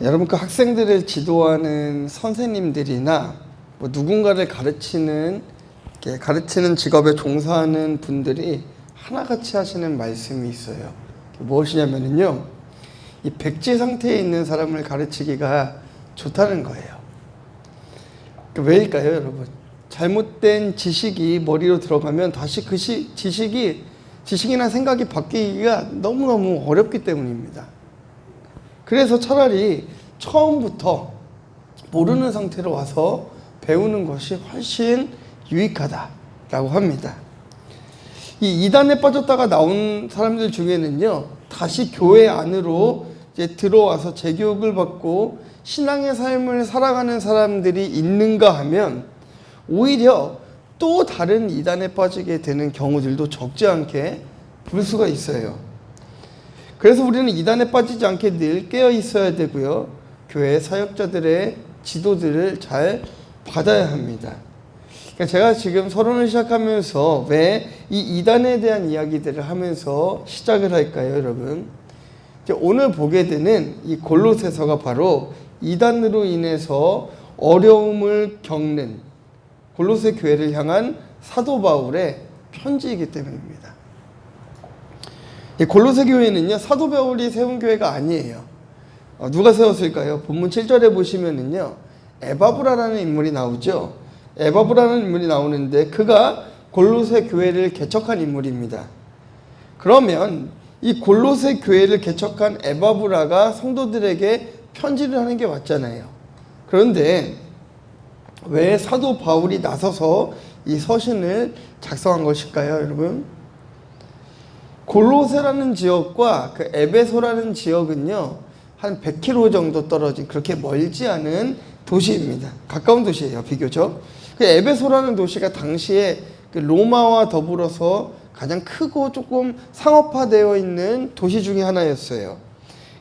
여러분, 그 학생들을 지도하는 선생님들이나 뭐 누군가를 가르치는 직업에 종사하는 분들이 하나같이 하시는 말씀이 있어요. 무엇이냐면요, 이 백지 상태에 있는 사람을 가르치기가 좋다는 거예요. 왜일까요, 여러분? 잘못된 지식이 머리로 들어가면 다시 그 지식이나 생각이 바뀌기가 너무너무 어렵기 때문입니다. 그래서 차라리 처음부터 모르는 상태로 와서 배우는 것이 훨씬 유익하다라고 합니다. 이 이단에 빠졌다가 나온 사람들 중에는요, 다시 교회 안으로 이제 들어와서 재교육을 받고 신앙의 삶을 살아가는 사람들이 있는가 하면 오히려 또 다른 이단에 빠지게 되는 경우들도 적지 않게 볼 수가 있어요. 그래서 우리는 이단에 빠지지 않게 늘 깨어 있어야 되고요, 교회 사역자들의 지도들을 잘 받아야 합니다. 그러니까 제가 지금 서론을 시작하면서 왜 이 이단에 대한 이야기들을 하면서 시작을 할까요, 여러분? 오늘 보게 되는 이 골로새서가 바로 이단으로 인해서 어려움을 겪는 골로새 교회를 향한 사도 바울의 편지이기 때문입니다. 이 골로새 교회는요, 사도 바울이 세운 교회가 아니에요. 누가 세웠을까요? 본문 7절에 보시면은요, 에바브라라는 인물이 나오죠. 에바브라는 인물이 나오는데 그가 골로새 교회를 개척한 인물입니다. 그러면 이 골로새 교회를 개척한 에바브라가 성도들에게 편지를 하는 게 맞잖아요. 그런데 왜 사도 바울이 나서서 이 서신을 작성한 것일까요, 여러분? 골로새라는 지역과 그 에베소라는 지역은요, 한 100km 정도 떨어진 그렇게 멀지 않은 도시입니다. 가까운 도시예요, 비교적. 그 에베소라는 도시가 당시에 그 로마와 더불어서 가장 크고 조금 상업화되어 있는 도시 중에 하나였어요.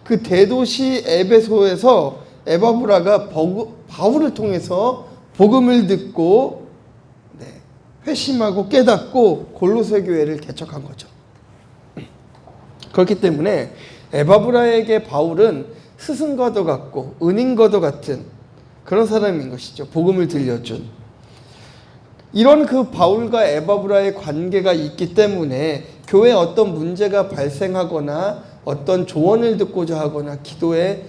그 대도시 에베소에서 에바브라가 바울을 통해서 복음을 듣고 회심하고 깨닫고 골로새 교회를 개척한 거죠. 그렇기 때문에 에바브라에게 바울은 스승과도 같고 은인과도 같은 그런 사람인 것이죠. 복음을 들려준. 이런 그 바울과 에바브라의 관계가 있기 때문에 교회에 어떤 문제가 발생하거나 어떤 조언을 듣고자 하거나 기도에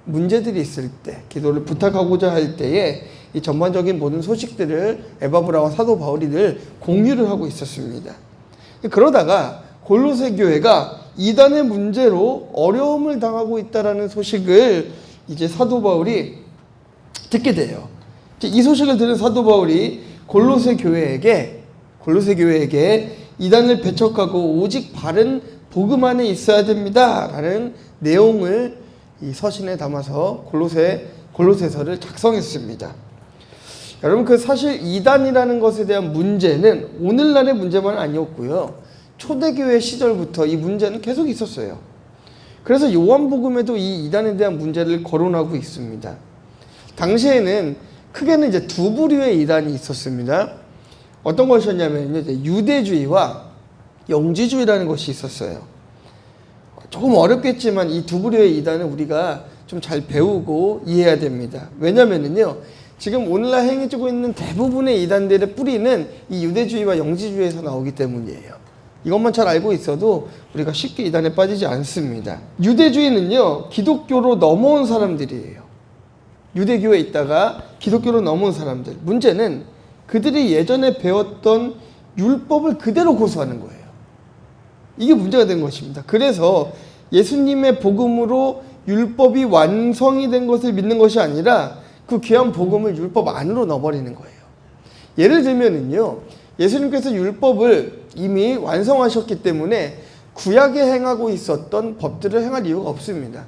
문제들이 있을 때, 기도를 부탁하고자 할 때에 이 전반적인 모든 소식들을 에바브라와 사도 바울이 늘 공유를 하고 있었습니다. 그러다가 골로새 교회가 이단의 문제로 어려움을 당하고 있다라는 소식을 이제 사도 바울이 듣게 돼요. 이 소식을 들은 사도 바울이 골로새 교회에게 이단을 배척하고 오직 바른 복음 안에 있어야 됩니다라는 내용을 이 서신에 담아서 골로새서를 작성했습니다. 여러분, 그 사실 이단이라는 것에 대한 문제는 오늘날의 문제만 아니었고요, 초대교회 시절부터 이 문제는 계속 있었어요. 그래서 요한복음에도 이 이단에 대한 문제를 거론하고 있습니다. 당시에는 크게는 이제 두 부류의 이단이 있었습니다. 어떤 것이었냐면 이제 유대주의와 영지주의라는 것이 있었어요. 조금 어렵겠지만 이 두 부류의 이단은 우리가 좀 잘 배우고 이해해야 됩니다. 왜냐면은요, 지금 오늘날 행해지고 있는 대부분의 이단들의 뿌리는 이 유대주의와 영지주의에서 나오기 때문이에요. 이것만 잘 알고 있어도 우리가 쉽게 이단에 빠지지 않습니다. 유대주의는요, 기독교로 넘어온 사람들이에요. 유대교에 있다가 기독교로 넘어온 사람들. 문제는 그들이 예전에 배웠던 율법을 그대로 고수하는 거예요. 이게 문제가 된 것입니다. 그래서 예수님의 복음으로 율법이 완성이 된 것을 믿는 것이 아니라 그 귀한 복음을 율법 안으로 넣어버리는 거예요. 예를 들면은요, 예수님께서 율법을 이미 완성하셨기 때문에 구약에 행하고 있었던 법들을 행할 이유가 없습니다.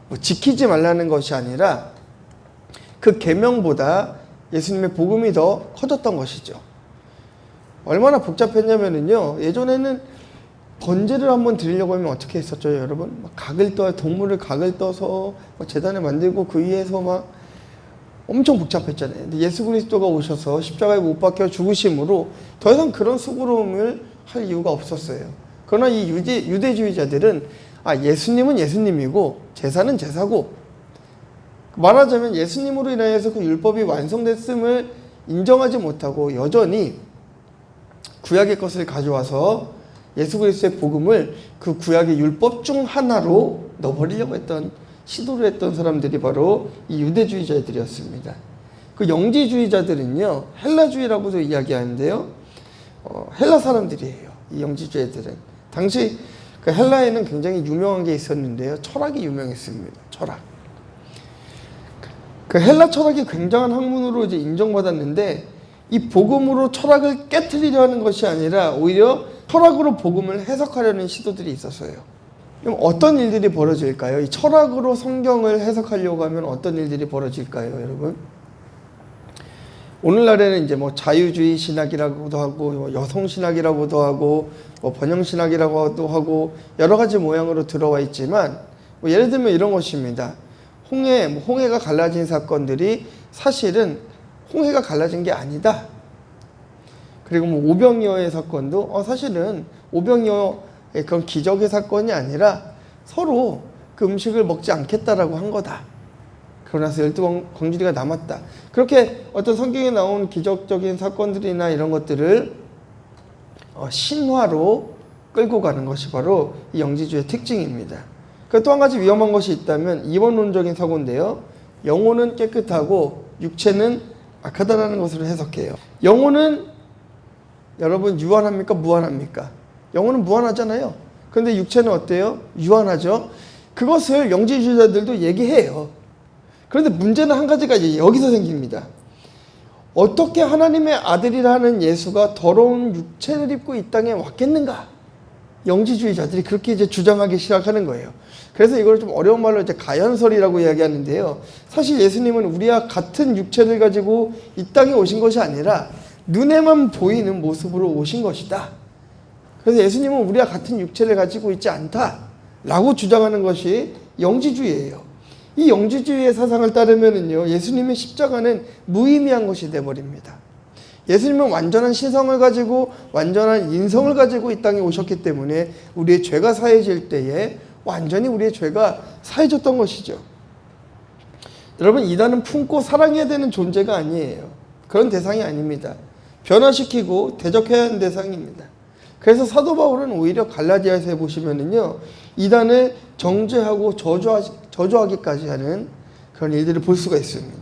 뭐 지키지 말라는 것이 아니라 그 계명보다 예수님의 복음이 더 커졌던 것이죠. 얼마나 복잡했냐면요, 예전에는 번제를 한번 드리려고 하면 어떻게 했었죠, 여러분? 동물을 각을 떠서 제단을 만들고 그 위에서 막 엄청 복잡했잖아요. 근데 예수 그리스도가 오셔서 십자가에 못 박혀 죽으심으로 더 이상 그런 수고로움을 할 이유가 없었어요. 그러나 이 유대주의자들은 예수님은 예수님이고 제사는 제사고 말하자면 예수님으로 인하여서 그 율법이 완성됐음을 인정하지 못하고 여전히 구약의 것을 가져와서 예수 그리스도의 복음을 그 구약의 율법 중 하나로 넣어버리려고 했던, 시도를 했던 사람들이 바로 이 유대주의자들이었습니다. 그 영지주의자들은요, 헬라주의라고도 이야기하는데요, 헬라 사람들이에요. 이 영지주의자들은 당시 그 헬라에는 굉장히 유명한 게 있었는데요, 철학이 유명했습니다. 철학. 그 헬라 철학이 굉장한 학문으로 이제 인정받았는데, 이 복음으로 철학을 깨트리려 하는 것이 아니라 오히려 철학으로 복음을 해석하려는 시도들이 있었어요. 그럼 어떤 일들이 벌어질까요? 이 철학으로 성경을 해석하려고 하면 어떤 일들이 벌어질까요, 여러분? 오늘날에는 이제 뭐 자유주의 신학이라고도 하고, 여성 신학이라고도 하고, 뭐 번영 신학이라고도 하고, 여러 가지 모양으로 들어와 있지만, 뭐 예를 들면 이런 것입니다. 홍해가 갈라진 사건들이 사실은 홍해가 갈라진 게 아니다. 그리고 뭐 오병이어의 사건도 사실은 오병이어의 그런 기적의 사건이 아니라 서로 그 음식을 먹지 않겠다라고 한 거다. 그러나서 12광주리가 남았다. 그렇게 어떤 성경에 나온 기적적인 사건들이나 이런 것들을 신화로 끌고 가는 것이 바로 이 영지주의 특징입니다. 또 한 가지 위험한 것이 있다면 이원론적인 사고인데요. 영혼은 깨끗하고 육체는 악하다라는 것으로 해석해요. 영혼은 여러분 유한합니까? 무한합니까? 영혼은 무한하잖아요. 그런데 육체는 어때요? 유한하죠. 그것을 영지주의자들도 얘기해요. 그런데 문제는 한 가지가 이제 여기서 생깁니다. 어떻게 하나님의 아들이라 하는 예수가 더러운 육체를 입고 이 땅에 왔겠는가? 영지주의자들이 그렇게 이제 주장하기 시작하는 거예요. 그래서 이걸 좀 어려운 말로 이제 가연설이라고 이야기하는데요. 사실 예수님은 우리와 같은 육체를 가지고 이 땅에 오신 것이 아니라 눈에만 보이는 모습으로 오신 것이다. 그래서 예수님은 우리와 같은 육체를 가지고 있지 않다라고 주장하는 것이 영지주의예요. 이 영지주의의 사상을 따르면은요, 예수님의 십자가는 무의미한 것이 되어버립니다. 예수님은 완전한 신성을 가지고 완전한 인성을 가지고 이 땅에 오셨기 때문에 우리의 죄가 사해질 때에 완전히 우리의 죄가 사해졌던 것이죠. 여러분, 이단은 품고 사랑해야 되는 존재가 아니에요. 그런 대상이 아닙니다. 변화시키고 대적해야 하는 대상입니다. 그래서 사도 바울은 오히려 갈라디아서에 보시면은요, 이단을 정죄하고 저주하기까지 하는 그런 일들을 볼 수가 있습니다.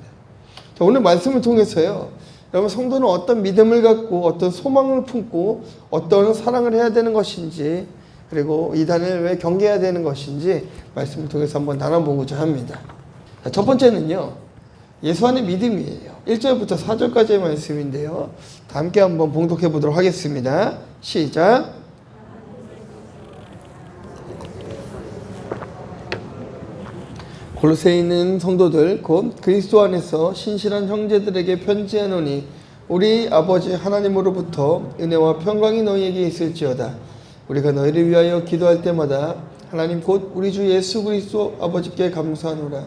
자, 오늘 말씀을 통해서요, 여러분, 성도는 어떤 믿음을 갖고 어떤 소망을 품고 어떤 사랑을 해야 되는 것인지, 그리고 이단을 왜 경계해야 되는 것인지 말씀을 통해서 한번 나눠보고자 합니다. 자, 첫 번째는요, 예수 안의 믿음이에요. 1절부터 4절까지의 말씀인데요, 다 함께 한번 봉독해 보도록 하겠습니다. 시작. 골로새에 있는 성도들 곧 그리스도 안에서 신실한 형제들에게 편지하노니 우리 아버지 하나님으로부터 은혜와 평강이 너희에게 있을지어다. 우리가 너희를 위하여 기도할 때마다 하나님 곧 우리 주 예수 그리스도 아버지께 감사하노라.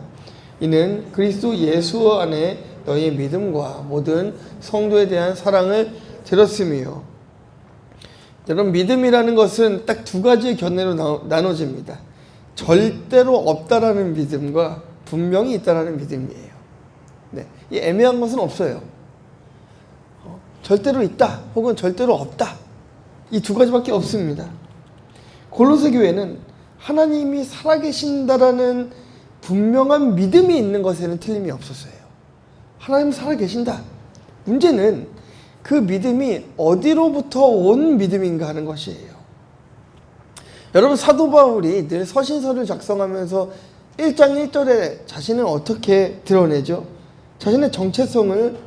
이는 그리스도 예수 안에 너희의 믿음과 모든 성도에 대한 사랑을 들었으며. 여러분, 믿음이라는 것은 딱 두 가지의 견해로 나눠집니다. 절대로 없다라는 믿음과 분명히 있다라는 믿음이에요. 네, 이 애매한 것은 없어요. 절대로 있다 혹은 절대로 없다, 이 두 가지밖에 없습니다. 골로새 교회는 하나님이 살아계신다라는 분명한 믿음이 있는 것에는 틀림이 없었어요. 하나님 살아계신다. 문제는 그 믿음이 어디로부터 온 믿음인가 하는 것이에요. 여러분, 사도 바울이 늘 서신서를 작성하면서 1장 1절에 자신을 어떻게 드러내죠? 자신의 정체성을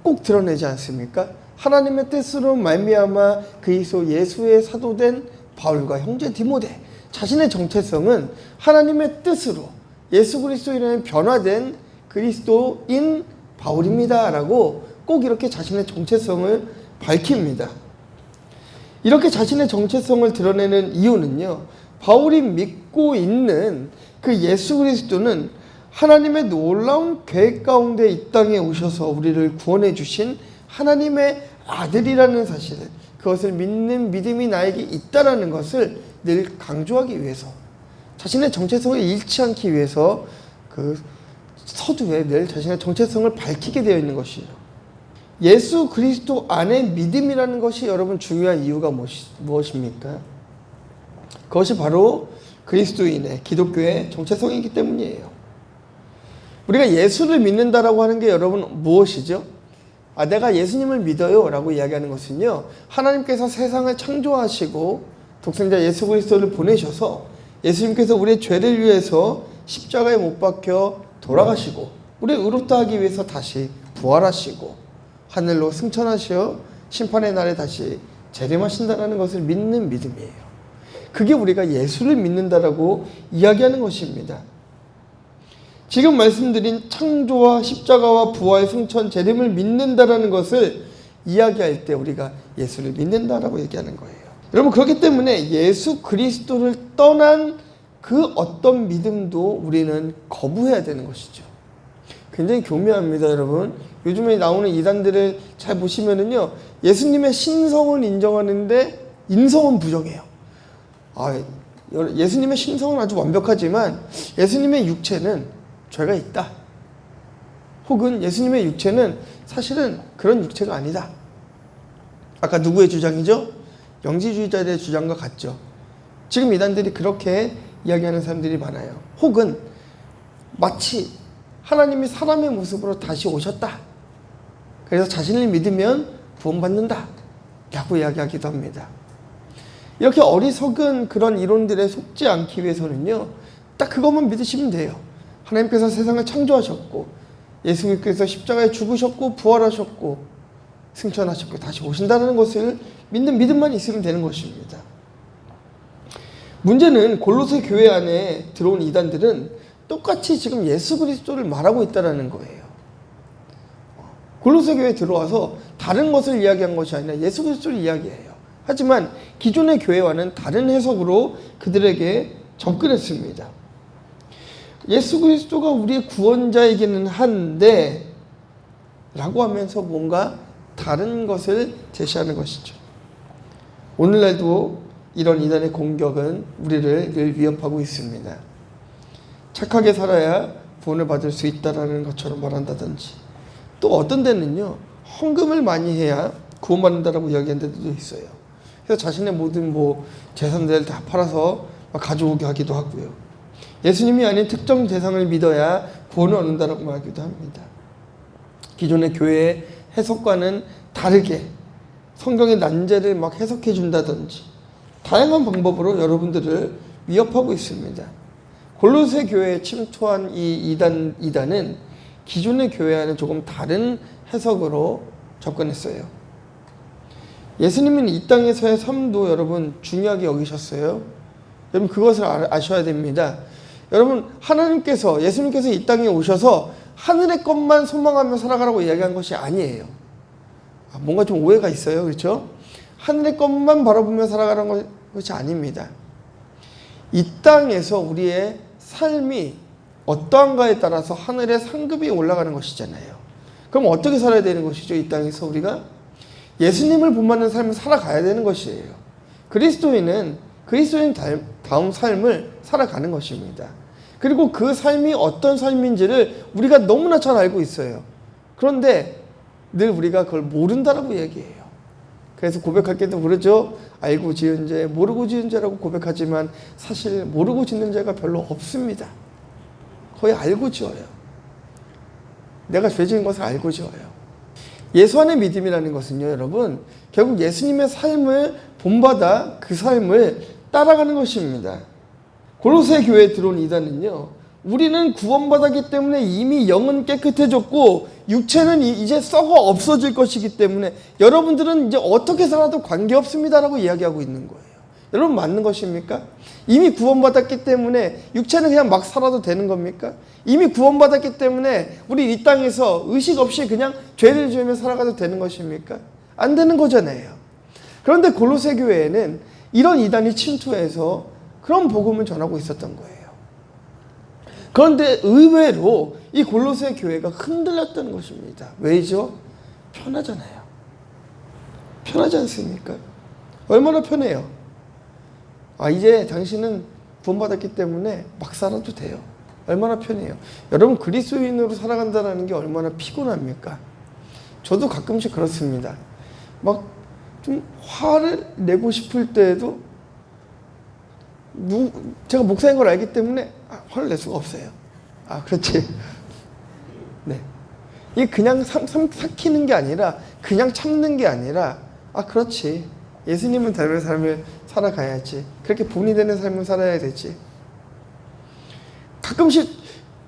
꼭 드러내지 않습니까? 하나님의 뜻으로 말미암아 그리스도 예수의 사도된 바울과 형제 디모데, 자신의 정체성은 하나님의 뜻으로 예수 그리스도로 인해 변화된 그리스도인 바울입니다 라고 꼭 이렇게 자신의 정체성을 밝힙니다. 이렇게 자신의 정체성을 드러내는 이유는요, 바울이 믿고 있는 그 예수 그리스도는 하나님의 놀라운 계획 가운데 이 땅에 오셔서 우리를 구원해 주신 하나님의 아들이라는 사실, 그것을 믿는 믿음이 나에게 있다라는 것을 늘 강조하기 위해서, 자신의 정체성을 잃지 않기 위해서 그 서두에 늘 자신의 정체성을 밝히게 되어 있는 것이에요. 예수 그리스도 안에 믿음이라는 것이 여러분 중요한 이유가 무엇입니까? 그것이 바로 그리스도인의 기독교의 정체성이기 때문이에요. 우리가 예수를 믿는다라고 하는 게 여러분 무엇이죠? 내가 예수님을 믿어요 라고 이야기하는 것은요, 하나님께서 세상을 창조하시고 독생자 예수 그리스도를 보내셔서 예수님께서 우리의 죄를 위해서 십자가에 못 박혀 돌아가시고 우리를 의롭다 하기 위해서 다시 부활하시고 하늘로 승천하시어 심판의 날에 다시 재림하신다는 것을 믿는 믿음이에요. 그게 우리가 예수를 믿는다라고 이야기하는 것입니다. 지금 말씀드린 창조와 십자가와 부활, 승천, 재림을 믿는다라는 것을 이야기할 때 우리가 예수를 믿는다라고 얘기하는 거예요. 여러분, 그렇기 때문에 예수 그리스도를 떠난 그 어떤 믿음도 우리는 거부해야 되는 것이죠. 굉장히 교묘합니다, 여러분. 요즘에 나오는 이단들을 잘 보시면은요, 예수님의 신성은 인정하는데 인성은 부정해요. 예수님의 신성은 아주 완벽하지만 예수님의 육체는 죄가 있다. 혹은 예수님의 육체는 사실은 그런 육체가 아니다. 아까 누구의 주장이죠? 영지주의자들의 주장과 같죠. 지금 이단들이 그렇게 이야기하는 사람들이 많아요. 혹은 마치 하나님이 사람의 모습으로 다시 오셨다. 그래서 자신을 믿으면 구원받는다 라고 이야기하기도 합니다. 이렇게 어리석은 그런 이론들에 속지 않기 위해서는요, 딱 그것만 믿으시면 돼요. 하나님께서 세상을 창조하셨고 예수님께서 십자가에 죽으셨고 부활하셨고 승천하셨고 다시 오신다는 것을 믿는 믿음만 있으면 되는 것입니다. 문제는 골로새 교회 안에 들어온 이단들은 똑같이 지금 예수 그리스도를 말하고 있다는 거예요. 골로새 교회에 들어와서 다른 것을 이야기한 것이 아니라 예수 그리스도를 이야기해요. 하지만 기존의 교회와는 다른 해석으로 그들에게 접근했습니다. 예수 그리스도가 우리의 구원자이기는 한데 라고 하면서 뭔가 다른 것을 제시하는 것이죠. 오늘날도 이런 이단의 공격은 우리를 늘 위협하고 있습니다. 착하게 살아야 구원을 받을 수 있다라는 것처럼 말한다든지, 또 어떤 데는요, 헌금을 많이 해야 구원받는다라고 이야기하는 데도 있어요. 그래서 자신의 모든 재산들을 다 팔아서 가져오게 하기도 하고요. 예수님이 아닌 특정 대상을 믿어야 구원을 얻는다라고 말하기도 합니다. 기존의 교회의 해석과는 다르게 성경의 난제를 해석해 준다든지 다양한 방법으로 여러분들을 위협하고 있습니다. 골로새 교회에 침투한 이 이단은 기존의 교회와는 조금 다른 해석으로 접근했어요. 예수님은 이 땅에서의 삶도 여러분 중요하게 여기셨어요. 여러분 그것을 아셔야 됩니다. 여러분 하나님께서 예수님께서 이 땅에 오셔서 하늘의 것만 소망하며 살아가라고 이야기한 것이 아니에요. 뭔가 좀 오해가 있어요. 그렇죠? 하늘의 것만 바라보며 살아가는 것이 아닙니다. 이 땅에서 우리의 삶이 어떠한가에 따라서 하늘의 상급이 올라가는 것이잖아요. 그럼 어떻게 살아야 되는 것이죠? 이 땅에서 우리가 예수님을 본받는 삶을 살아가야 되는 것이에요. 그리스도인은 다음 삶을 살아가는 것입니다. 그리고 그 삶이 어떤 삶인지를 우리가 너무나 잘 알고 있어요. 그런데 늘 우리가 그걸 모른다라고 얘기해요. 그래서 고백할 때도 그러죠. 알고 지은 죄, 모르고 지은 죄라고 고백하지만 사실 모르고 짓는 죄가 별로 없습니다. 거의 알고 지어요. 내가 죄 지은 것을 알고 지어요. 예수 안의 믿음이라는 것은요, 여러분, 결국 예수님의 삶을 본받아 그 삶을 따라가는 것입니다. 골로새 교회에 들어온 이단은요, 우리는 구원받았기 때문에 이미 영은 깨끗해졌고 육체는 이제 썩어 없어질 것이기 때문에 여러분들은 이제 어떻게 살아도 관계없습니다라고 이야기하고 있는 거예요. 여러분 맞는 것입니까? 이미 구원받았기 때문에 육체는 그냥 막 살아도 되는 겁니까? 이미 구원받았기 때문에 우리 이 땅에서 의식 없이 그냥 죄를 지으며 살아가도 되는 것입니까? 안 되는 거잖아요. 그런데 골로새 교회에는 이런 이단이 침투해서 그런 복음을 전하고 있었던 거예요. 그런데 의외로 이 골로새 교회가 흔들렸던 것입니다. 왜죠? 편하잖아요. 편하지 않습니까? 얼마나 편해요. 이제 당신은 구원받았기 때문에 막 살아도 돼요. 얼마나 편해요. 여러분 그리스도인으로 살아간다는 게 얼마나 피곤합니까? 저도 가끔씩 그렇습니다. 막 좀 화를 내고 싶을 때에도 제가 목사인 걸 알기 때문에 화를 낼 수가 없어요. 그렇지. 네. 이게 그냥 삭히는 게 아니라 그냥 참는 게 아니라 그렇지. 예수님은 닮은 삶을 살아가야지. 그렇게 본이 되는 삶을 살아야 되지. 가끔씩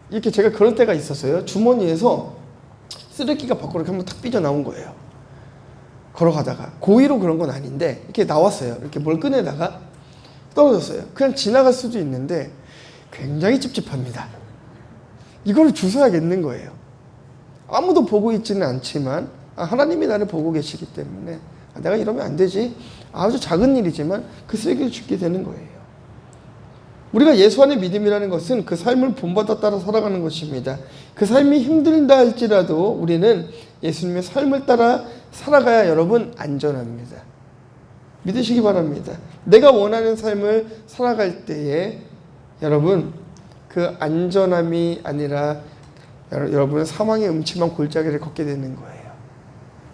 이렇게 제가 그런 때가 있었어요. 주머니에서 쓰레기가 밖으로 한번 탁 삐져나온 거예요. 걸어가다가. 고의로 그런 건 아닌데 이렇게 나왔어요. 이렇게 뭘 꺼내다가 떨어졌어요. 그냥 지나갈 수도 있는데 굉장히 찝찝합니다. 이걸 주워야겠는 거예요. 아무도 보고 있지는 않지만 하나님이 나를 보고 계시기 때문에 내가 이러면 안 되지. 아주 작은 일이지만 그 쓰레기를 줍게 되는 거예요. 우리가 예수 안의 믿음이라는 것은 그 삶을 본받아 따라 살아가는 것입니다. 그 삶이 힘들다 할지라도 우리는 예수님의 삶을 따라 살아가야 여러분 안전합니다. 믿으시기 바랍니다. 내가 원하는 삶을 살아갈 때에 여러분 그 안전함이 아니라 여러분은 사망의 음침한 골짜기를 걷게 되는 거예요.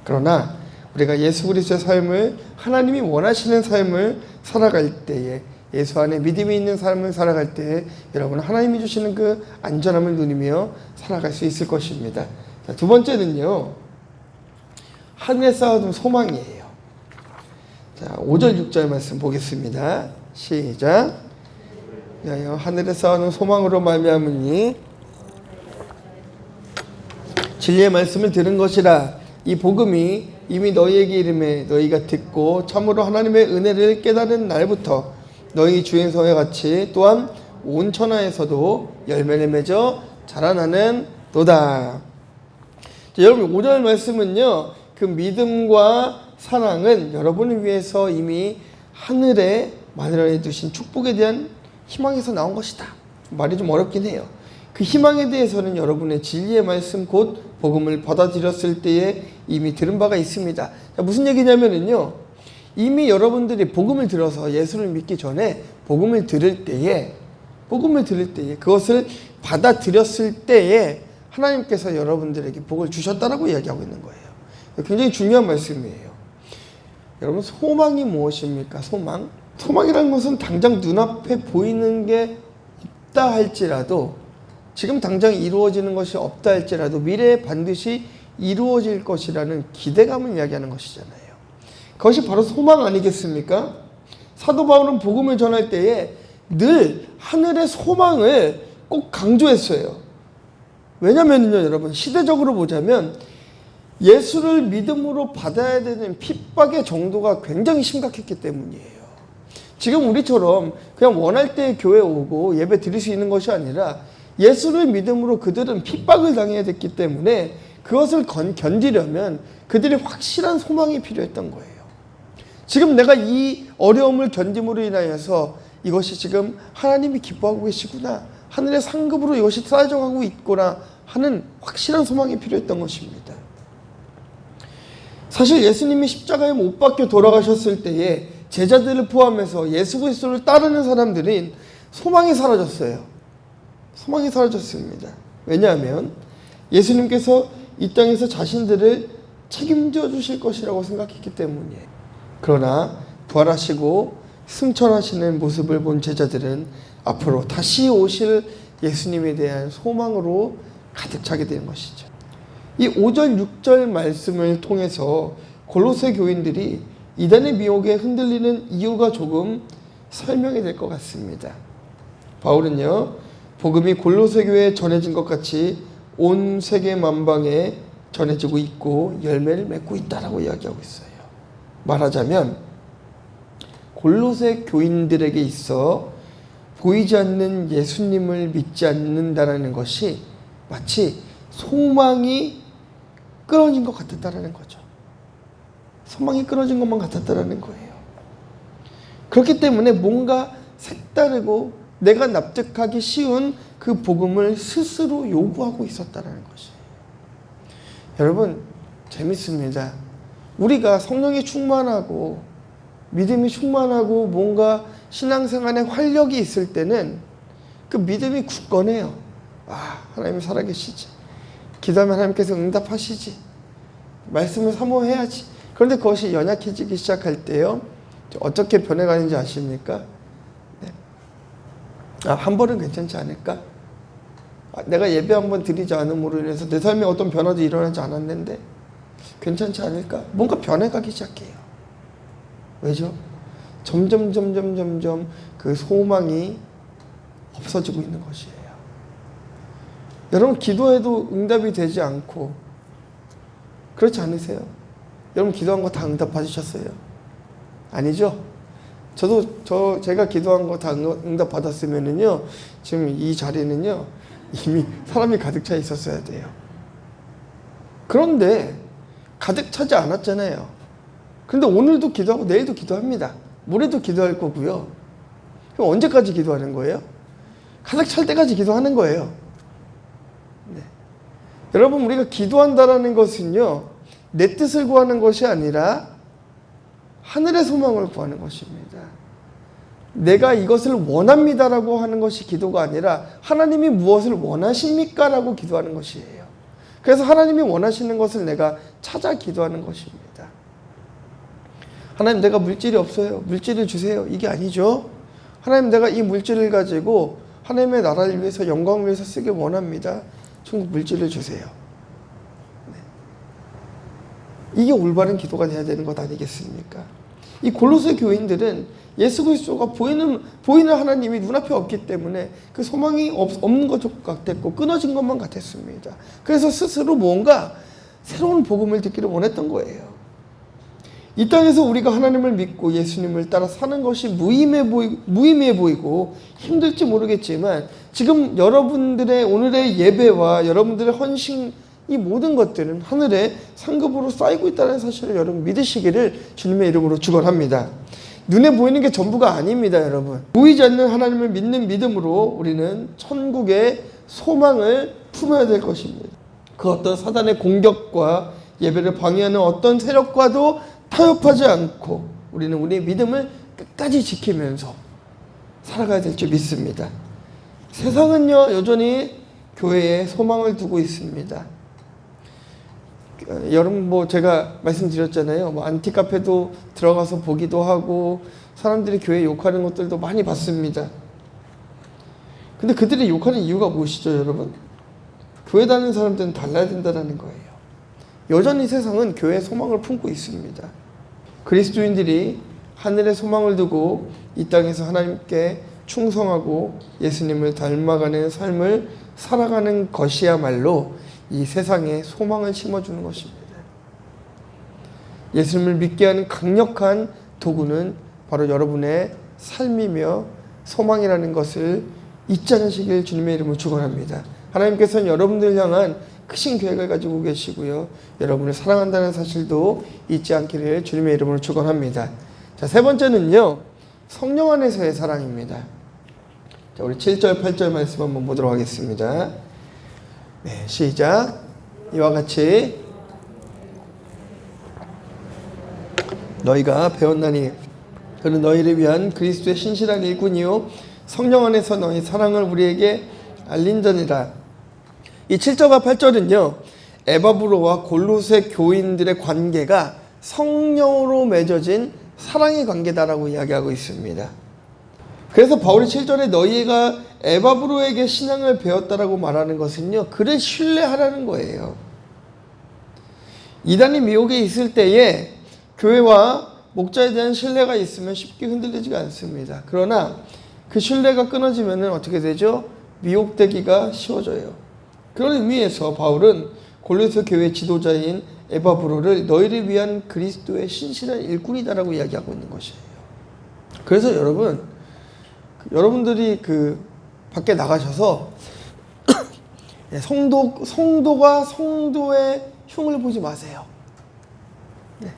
그러나 우리가 예수 그리스도의 삶을 하나님이 원하시는 삶을 살아갈 때에 예수 안에 믿음이 있는 삶을 살아갈 때에 여러분은 하나님이 주시는 그 안전함을 누리며 살아갈 수 있을 것입니다. 자, 두 번째는요. 하늘에 쌓아둔 소망이에요. 자, 5절 6절 말씀 보겠습니다. 시작. 하늘에 쌓아놓은 소망으로 말미암으니 진리의 말씀을 들은 것이라. 이 복음이 이미 너희에게 이름에 너희가 듣고 참으로 하나님의 은혜를 깨달은 날부터 너희 주에서와 같이 또한 온 천하에서도 열매를 맺어 자라나는 도다. 자, 여러분 5절 말씀은요. 그 믿음과 사랑은 여러분을 위해서 이미 하늘에 마련해 두신 축복에 대한 희망에서 나온 것이다. 말이 좀 어렵긴 해요. 그 희망에 대해서는 여러분의 진리의 말씀 곧 복음을 받아들였을 때에 이미 들은 바가 있습니다. 자, 무슨 얘기냐면요. 이미 여러분들이 복음을 들어서 예수를 믿기 전에 복음을 들을 때에 그것을 받아들였을 때에 하나님께서 여러분들에게 복을 주셨다라고 이야기하고 있는 거예요. 굉장히 중요한 말씀이에요. 여러분 소망이 무엇입니까? 소망이라는 것은 당장 눈앞에 보이는 게 있다 할지라도 지금 당장 이루어지는 것이 없다 할지라도 미래에 반드시 이루어질 것이라는 기대감을 이야기하는 것이잖아요. 그것이 바로 소망 아니겠습니까? 사도 바울은 복음을 전할 때에 늘 하늘의 소망을 꼭 강조했어요. 왜냐면요, 여러분 시대적으로 보자면 예수를 믿음으로 받아야 되는 핍박의 정도가 굉장히 심각했기 때문이에요. 지금 우리처럼 그냥 원할 때 교회 오고 예배 드릴 수 있는 것이 아니라 예수를 믿음으로 그들은 핍박을 당해야 됐기 때문에 그것을 견디려면 그들이 확실한 소망이 필요했던 거예요. 지금 내가 이 어려움을 견딤으로 인하여서 이것이 지금 하나님이 기뻐하고 계시구나, 하늘의 상급으로 이것이 쌓여가고 있구나 하는 확실한 소망이 필요했던 것입니다. 사실 예수님이 십자가에 못 박혀 돌아가셨을 때에 제자들을 포함해서 예수 그리스도를 따르는 사람들은 소망이 사라졌어요. 소망이 사라졌습니다. 왜냐하면 예수님께서 이 땅에서 자신들을 책임져 주실 것이라고 생각했기 때문이에요. 그러나 부활하시고 승천하시는 모습을 본 제자들은 앞으로 다시 오실 예수님에 대한 소망으로 가득 차게 되는 것이죠. 이 5절 6절 말씀을 통해서 골로새 교인들이 이단의 미혹에 흔들리는 이유가 조금 설명이 될 것 같습니다. 바울은요, 복음이 골로새 교회에 전해진 것 같이 온 세계 만방에 전해지고 있고 열매를 맺고 있다라고 이야기하고 있어요. 말하자면 골로새 교인들에게 있어 보이지 않는 예수님을 믿지 않는다는 것이 마치 소망이 끊어진 것 같았다라는 거죠. 소망이 끊어진 것만 같았다라는 거예요. 그렇기 때문에 뭔가 색다르고 내가 납득하기 쉬운 그 복음을 스스로 요구하고 있었다라는 것이에요. 여러분 재밌습니다. 우리가 성령이 충만하고 믿음이 충만하고 뭔가 신앙생활에 활력이 있을 때는 그 믿음이 굳건해요. 하나님 살아계시지. 기도하면 하나님께서 응답하시지. 말씀을 사모해야지. 그런데 그것이 연약해지기 시작할 때요, 어떻게 변해가는지 아십니까? 한 번은 괜찮지 않을까? 내가 예배 한 번 드리지 않음으로 인해서 내 삶에 어떤 변화도 일어나지 않았는데 괜찮지 않을까? 뭔가 변해가기 시작해요. 왜죠? 점점 그 소망이 없어지고 있는 것이에요. 여러분, 기도해도 응답이 되지 않고 그렇지 않으세요? 여러분, 기도한 거 다 응답 받으셨어요? 아니죠? 제가 기도한 거 다 응답 받았으면은요, 지금 이 자리는요, 이미 사람이 가득 차 있었어야 돼요. 그런데 가득 차지 않았잖아요. 근데 오늘도 기도하고 내일도 기도합니다. 모레도 기도할 거고요. 그럼 언제까지 기도하는 거예요? 가득 찰 때까지 기도하는 거예요. 네. 여러분, 우리가 기도한다라는 것은요, 내 뜻을 구하는 것이 아니라 하늘의 소망을 구하는 것입니다. 내가 이것을 원합니다라고 하는 것이 기도가 아니라 하나님이 무엇을 원하십니까? 라고 기도하는 것이에요. 그래서 하나님이 원하시는 것을 내가 찾아 기도하는 것입니다. 하나님, 내가 물질이 없어요. 물질을 주세요. 이게 아니죠. 하나님, 내가 이 물질을 가지고 하나님의 나라를 위해서, 영광을 위해서 쓰길 원합니다. 천국 물질을 주세요. 네. 이게 올바른 기도가 돼야 되는 것 아니겠습니까? 이 골로새 교인들은 예수 그리스도가 보이는 하나님이 눈앞에 없기 때문에 그 소망이 없는 것 같았고 끊어진 것만 같았습니다. 그래서 스스로 뭔가 새로운 복음을 듣기를 원했던 거예요. 이 땅에서 우리가 하나님을 믿고 예수님을 따라 사는 것이 무의미해 보이고 힘들지 모르겠지만, 지금 여러분들의 오늘의 예배와 여러분들의 헌신, 이 모든 것들은 하늘에 상급으로 쌓이고 있다는 사실을 여러분 믿으시기를 주님의 이름으로 축원합니다. 눈에 보이는 게 전부가 아닙니다, 여러분. 보이지 않는 하나님을 믿는 믿음으로 우리는 천국의 소망을 품어야 될 것입니다. 그 어떤 사단의 공격과 예배를 방해하는 어떤 세력과도 타협하지 않고 우리는 우리의 믿음을 끝까지 지키면서 살아가야 될 줄 믿습니다. 세상은요, 여전히 교회에 소망을 두고 있습니다. 여러분, 제가 말씀드렸잖아요. 안티카페도 들어가서 보기도 하고 사람들이 교회 욕하는 것들도 많이 봤습니다. 근데 그들이 욕하는 이유가 무엇이죠, 여러분? 교회 다니는 사람들은 달라야 된다는 거예요. 여전히 세상은 교회에 소망을 품고 있습니다. 그리스도인들이 하늘에 소망을 두고 이 땅에서 하나님께 충성하고 예수님을 닮아가는 삶을 살아가는 것이야말로 이 세상에 소망을 심어주는 것입니다. 예수님을 믿게 하는 강력한 도구는 바로 여러분의 삶이며 소망이라는 것을 잊지 않으시길 주님의 이름으로 축원합니다. 하나님께서는 여러분들 향한 크신 계획을 가지고 계시고요, 여러분을 사랑한다는 사실도 잊지 않기를 주님의 이름으로 축원합니다. 자, 세 번째는요, 성령 안에서의 사랑입니다. 자, 우리 7절 8절 말씀 한번 보도록 하겠습니다. 네, 시작. 이와 같이 너희가 배웠나니 그는 너희를 위한 그리스도의 신실한 일꾼이요 성령 안에서 너희 사랑을 우리에게 알린다니라. 이 7절과 8절은요, 에바브로와 골로새 교인들의 관계가 성령으로 맺어진 사랑의 관계다라고 이야기하고 있습니다. 그래서 바울이 7절에 너희가 에바브로에게 신앙을 배웠다라고 말하는 것은요, 그를 신뢰하라는 거예요. 이단이 미혹에 있을 때에 교회와 목자에 대한 신뢰가 있으면 쉽게 흔들리지가 않습니다. 그러나 그 신뢰가 끊어지면 어떻게 되죠? 미혹되기가 쉬워져요. 그런 의미에서 바울은 골로새 교회 지도자인 에바브로를 너희를 위한 그리스도의 신실한 일꾼이다라고 이야기하고 있는 것이에요. 그래서 여러분들이 밖에 나가셔서 성도가 성도의 흉을 보지 마세요. 네.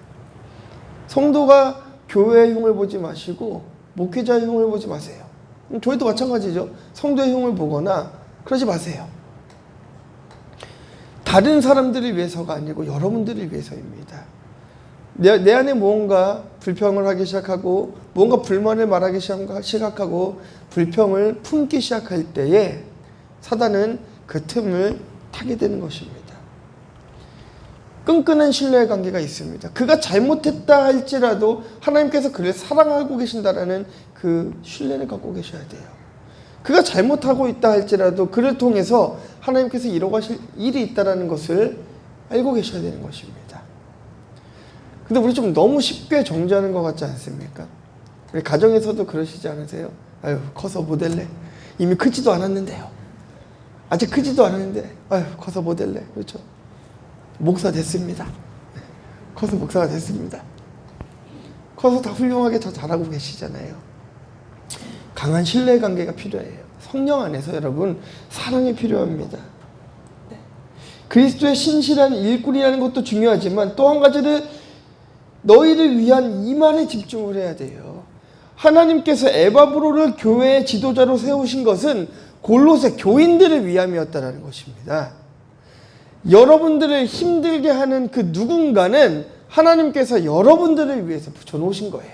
성도가 교회의 흉을 보지 마시고 목회자의 흉을 보지 마세요. 저희도 마찬가지죠. 성도의 흉을 보거나 그러지 마세요. 다른 사람들을 위해서가 아니고 여러분들을 위해서입니다. 내 안에 무언가 불평을 하기 시작하고 무언가 불만을 말하기 시작하고 불평을 품기 시작할 때에 사단은 그 틈을 타게 되는 것입니다. 끈끈한 신뢰의 관계가 있습니다. 그가 잘못했다 할지라도 하나님께서 그를 사랑하고 계신다라는 그 신뢰를 갖고 계셔야 돼요. 그가 잘못하고 있다 할지라도 그를 통해서 하나님께서 이뤄가실 일이 있다는 것을 알고 계셔야 되는 것입니다. 근데 우리 좀 너무 쉽게 정죄하는 것 같지 않습니까? 우리 가정에서도 그러시지 않으세요? 아유, 커서 못 될래. 이미 크지도 않았는데요. 아직 크지도 않았는데 아유, 커서 못 될래. 그렇죠? 목사 됐습니다. 커서 목사가 됐습니다. 커서 다 훌륭하게 더 잘하고 계시잖아요. 강한 신뢰 관계가 필요해요. 성령 안에서 여러분 사랑이 필요합니다. 네. 그리스도의 신실한 일꾼이라는 것도 중요하지만 또 한 가지를 너희를 위한 이 말에 집중을 해야 돼요. 하나님께서 에바브로를 교회의 지도자로 세우신 것은 골로새 교인들을 위함이었다는 것입니다. 여러분들을 힘들게 하는 그 누군가는 하나님께서 여러분들을 위해서 붙여놓으신 거예요.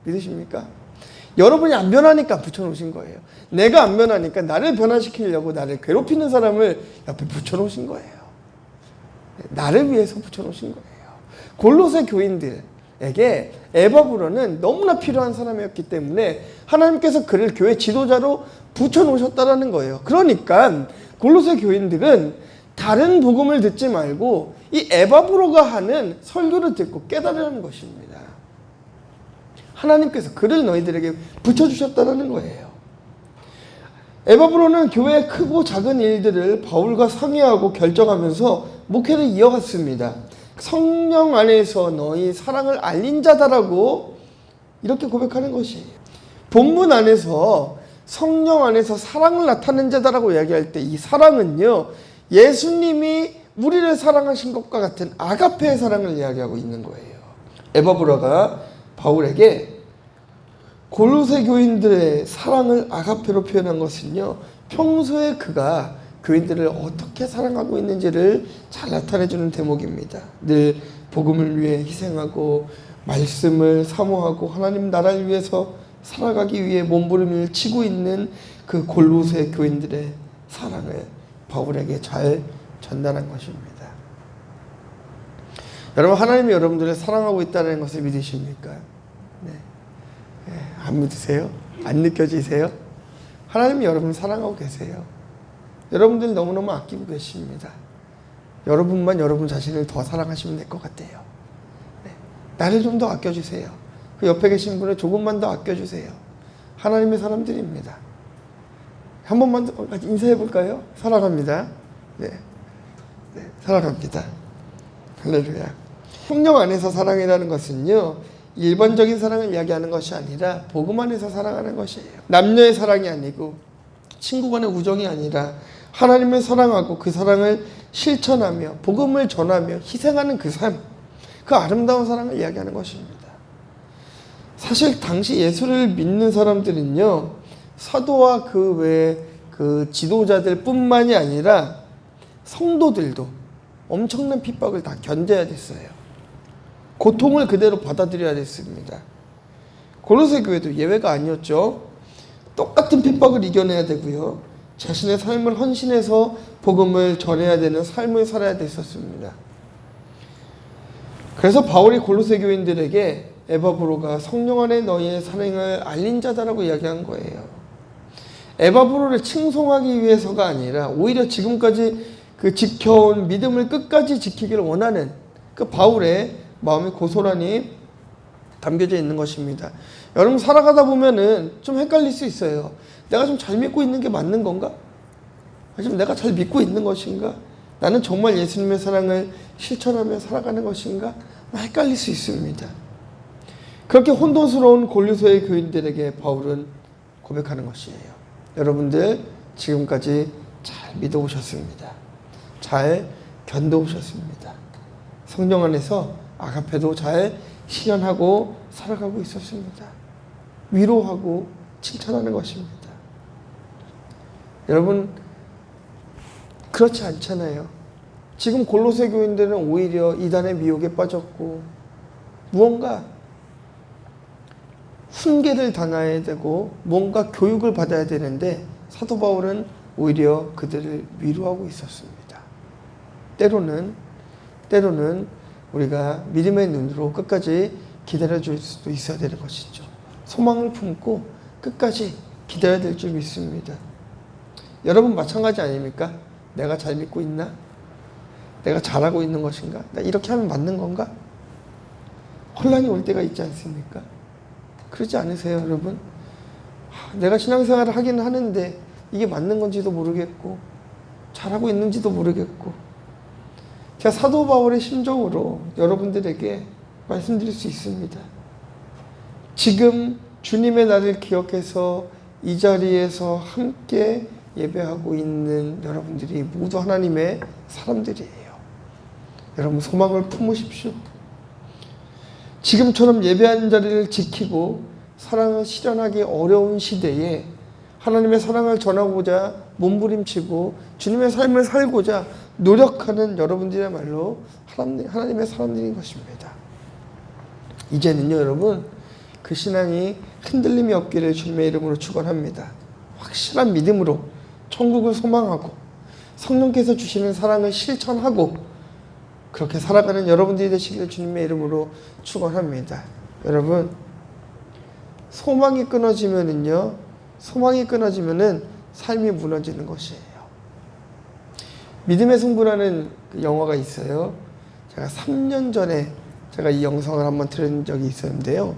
믿으십니까? 여러분이 안 변하니까 붙여놓으신 거예요. 내가 안 변하니까 나를 변화시키려고 나를 괴롭히는 사람을 옆에 붙여놓으신 거예요. 나를 위해서 붙여놓으신 거예요. 골로새 교인들에게 에바브로는 너무나 필요한 사람이었기 때문에 하나님께서 그를 교회 지도자로 붙여놓으셨다는 거예요. 그러니까 골로새 교인들은 다른 복음을 듣지 말고 이 에바브로가 하는 설교를 듣고 깨달으라는 것입니다. 하나님께서 그를 너희들에게 붙여주셨다는 거예요. 에바브로는 교회의 크고 작은 일들을 바울과 상의하고 결정하면서 목회를 이어갔습니다. 성령 안에서 너희 사랑을 알린 자다라고 이렇게 고백하는 것이에요. 본문 안에서 성령 안에서 사랑을 나타낸 자다라고 이야기할 때 이 사랑은요, 예수님이 우리를 사랑하신 것과 같은 아가페의 사랑을 이야기하고 있는 거예요. 에바브로가 바울에게 골로새 교인들의 사랑을 아가페로 표현한 것은요, 평소에 그가 교인들을 어떻게 사랑하고 있는지를 잘 나타내주는 대목입니다. 늘 복음을 위해 희생하고 말씀을 사모하고 하나님 나라를 위해서 살아가기 위해 몸부림을 치고 있는 그 골로새 교인들의 사랑을 바울에게 잘 전달한 것입니다. 여러분, 하나님이 여러분들을 사랑하고 있다는 것을 믿으십니까? 네. 안 믿으세요? 안 느껴지세요? 하나님이 여러분을 사랑하고 계세요. 여러분들 너무너무 아끼고 계십니다. 여러분만 여러분 자신을 더 사랑하시면 될 것 같아요. 네. 나를 좀 더 아껴주세요. 그 옆에 계신 분을 조금만 더 아껴주세요. 하나님의 사람들입니다. 한 번만 더 인사해 볼까요? 사랑합니다. 네. 네, 사랑합니다. 할렐루야. 성령 안에서 사랑이라는 것은요, 일반적인 사랑을 이야기하는 것이 아니라 복음 안에서 사랑하는 것이에요. 남녀의 사랑이 아니고 친구 간의 우정이 아니라 하나님을 사랑하고 그 사랑을 실천하며 복음을 전하며 희생하는 그 삶, 그 아름다운 사랑을 이야기하는 것입니다. 사실 당시 예수를 믿는 사람들은요, 사도와 그 외의 그 지도자들 뿐만이 아니라 성도들도 엄청난 핍박을 다 견뎌야 됐어요. 고통을 그대로 받아들여야 됐습니다. 골로새 교회도 예외가 아니었죠. 똑같은 핍박을 이겨내야 되고요, 자신의 삶을 헌신해서 복음을 전해야 되는 삶을 살아야 됐었습니다. 그래서 바울이 골로새 교인들에게 에바브로가 성령 안에 너희의 사랑을 알린 자다라고 이야기한 거예요. 에바브로를 칭송하기 위해서가 아니라 오히려 지금까지 그 지켜온 믿음을 끝까지 지키기를 원하는 그 바울의 마음이 고스란히 담겨져 있는 것입니다. 여러분, 살아가다 보면은 좀 헷갈릴 수 있어요. 내가 좀 잘 믿고 있는 게 맞는 건가? 아니면 내가 잘 믿고 있는 것인가? 나는 정말 예수님의 사랑을 실천하며 살아가는 것인가? 헷갈릴 수 있습니다. 그렇게 혼돈스러운 골로새 교인들에게 바울은 고백하는 것이에요. 여러분들 지금까지 잘 믿어오셨습니다. 잘 견뎌오셨습니다. 성령 안에서 아가페도 잘 실현하고 살아가고 있었습니다. 위로하고 칭찬하는 것입니다. 여러분, 그렇지 않잖아요. 지금 골로새 교인들은 오히려 이단의 미혹에 빠졌고 무언가 훈계를 당해야 되고 뭔가 교육을 받아야 되는데 사도 바울은 오히려 그들을 위로하고 있었습니다. 때로는 우리가 믿음의 눈으로 끝까지 기다려줄 수도 있어야 되는 것이죠. 소망을 품고 끝까지 기다려야 될 줄 믿습니다. 여러분 마찬가지 아닙니까? 내가 잘 믿고 있나? 내가 잘하고 있는 것인가? 나 이렇게 하면 맞는 건가? 혼란이 올 때가 있지 않습니까? 그러지 않으세요, 여러분? 내가 신앙생활을 하기는 하는데 이게 맞는 건지도 모르겠고 잘하고 있는지도 모르겠고, 제가 사도 바울의 심정으로 여러분들에게 말씀드릴 수 있습니다. 지금 주님의 날을 기억해서 이 자리에서 함께 예배하고 있는 여러분들이 모두 하나님의 사람들이에요. 여러분 소망을 품으십시오. 지금처럼 예배하는 자리를 지키고 사랑을 실현하기 어려운 시대에 하나님의 사랑을 전하고자 몸부림치고 주님의 삶을 살고자 노력하는 여러분들이야말로 하나님의 사람들인 것입니다. 이제는요 여러분, 그 신앙이 흔들림이 없기를 주님의 이름으로 축원합니다. 확실한 믿음으로 천국을 소망하고 성령께서 주시는 사랑을 실천하고 그렇게 살아가는 여러분들이 되시기를 주님의 이름으로 축원합니다. 여러분, 소망이 끊어지면은 삶이 무너지는 것이에요. 믿음의 승부라는 그 영화가 있어요. 제가 3년 전에 제가 이 영상을 한번 들은 적이 있었는데요.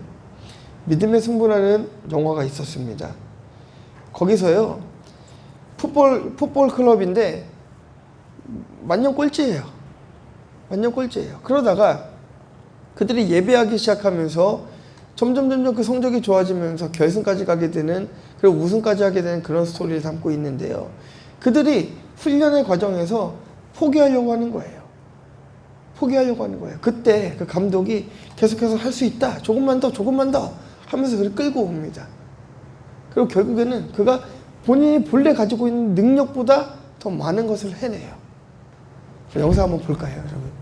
믿음의 승부라는 영화가 있었습니다. 거기서요, 풋볼 클럽인데 만년 꼴찌예요. 그러다가 그들이 예배하기 시작하면서 점점 그 성적이 좋아지면서 결승까지 가게 되는, 그리고 우승까지 하게 되는 그런 스토리를 담고 있는데요. 그들이 훈련의 과정에서 포기하려고 하는 거예요. 그때 그 감독이 계속해서 할 수 있다, 조금만 더 하면서 그를 끌고 옵니다. 그리고 결국에는 그가 본인이 본래 가지고 있는 능력보다 더 많은 것을 해내요. 영상 한번 볼까요, 여러분?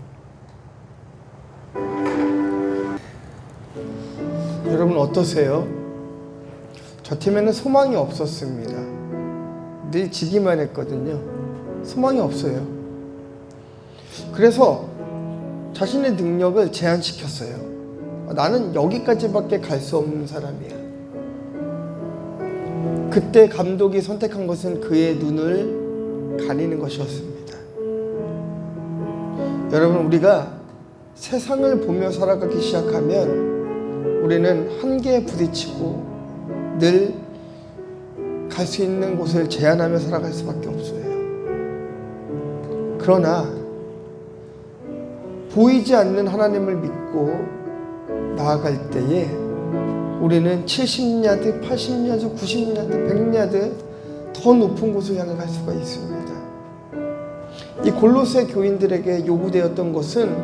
여러분 어떠세요? 저 팀에는 소망이 없었습니다. 늘 지기만 했거든요. 소망이 없어요. 그래서 자신의 능력을 제한시켰어요. 나는 여기까지밖에 갈 수 없는 사람이야. 그때 감독이 선택한 것은 그의 눈을 가리는 것이었습니다. 여러분, 우리가 세상을 보며 살아가기 시작하면 우리는 한계에 부딪히고 늘 갈 수 있는 곳을 제한하며 살아갈 수밖에 없어요. 그러나 보이지 않는 하나님을 믿고 나아갈 때에 우리는 70야드, 80야드, 90야드, 100야드 더 높은 곳을 향해 갈 수가 있습니다. 이 골로새 교인들에게 요구되었던 것은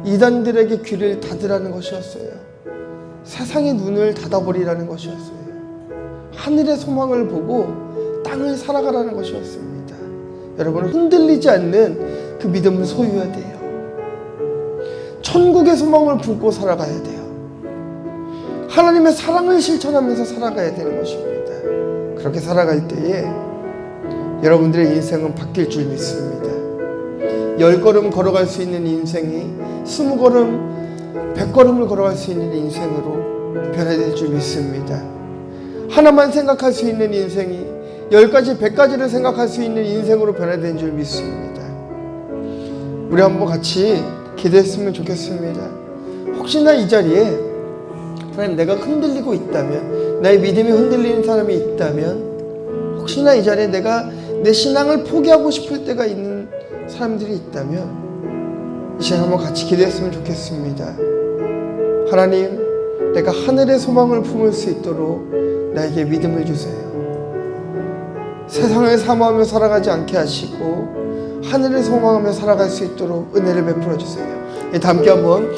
이단들에게 귀를 닫으라는 것이었어요. 세상의 눈을 닫아버리라는 것이었어요. 하늘의 소망을 보고 땅을 살아가라는 것이었습니다. 여러분, 흔들리지 않는 그 믿음을 소유해야 돼요. 천국의 소망을 품고 살아가야 돼요. 하나님의 사랑을 실천하면서 살아가야 되는 것입니다. 그렇게 살아갈 때에 여러분들의 인생은 바뀔 줄 믿습니다. 10걸음 걸어갈 수 있는 인생이 20걸음, 100걸음을 걸어갈 수 있는 인생으로 변화될 줄 믿습니다. 하나만 생각할 수 있는 인생이 10가지, 100가지를 생각할 수 있는 인생으로 변화된 줄 믿습니다. 우리 한번 같이 기도했으면 좋겠습니다. 혹시나 이 자리에 하나님, 내가 흔들리고 있다면, 나의 믿음이 흔들리는 사람이 있다면, 혹시나 이 자리에 내가 내 신앙을 포기하고 싶을 때가 있는 사람들이 있다면 이 시간 한번 같이 기도했으면 좋겠습니다. 하나님, 내가 하늘의 소망을 품을 수 있도록 나에게 믿음을 주세요. 세상을 사모하며 살아가지 않게 하시고 하늘을 소망하며 살아갈 수 있도록 은혜를 베풀어 주세요. 다 함께 한번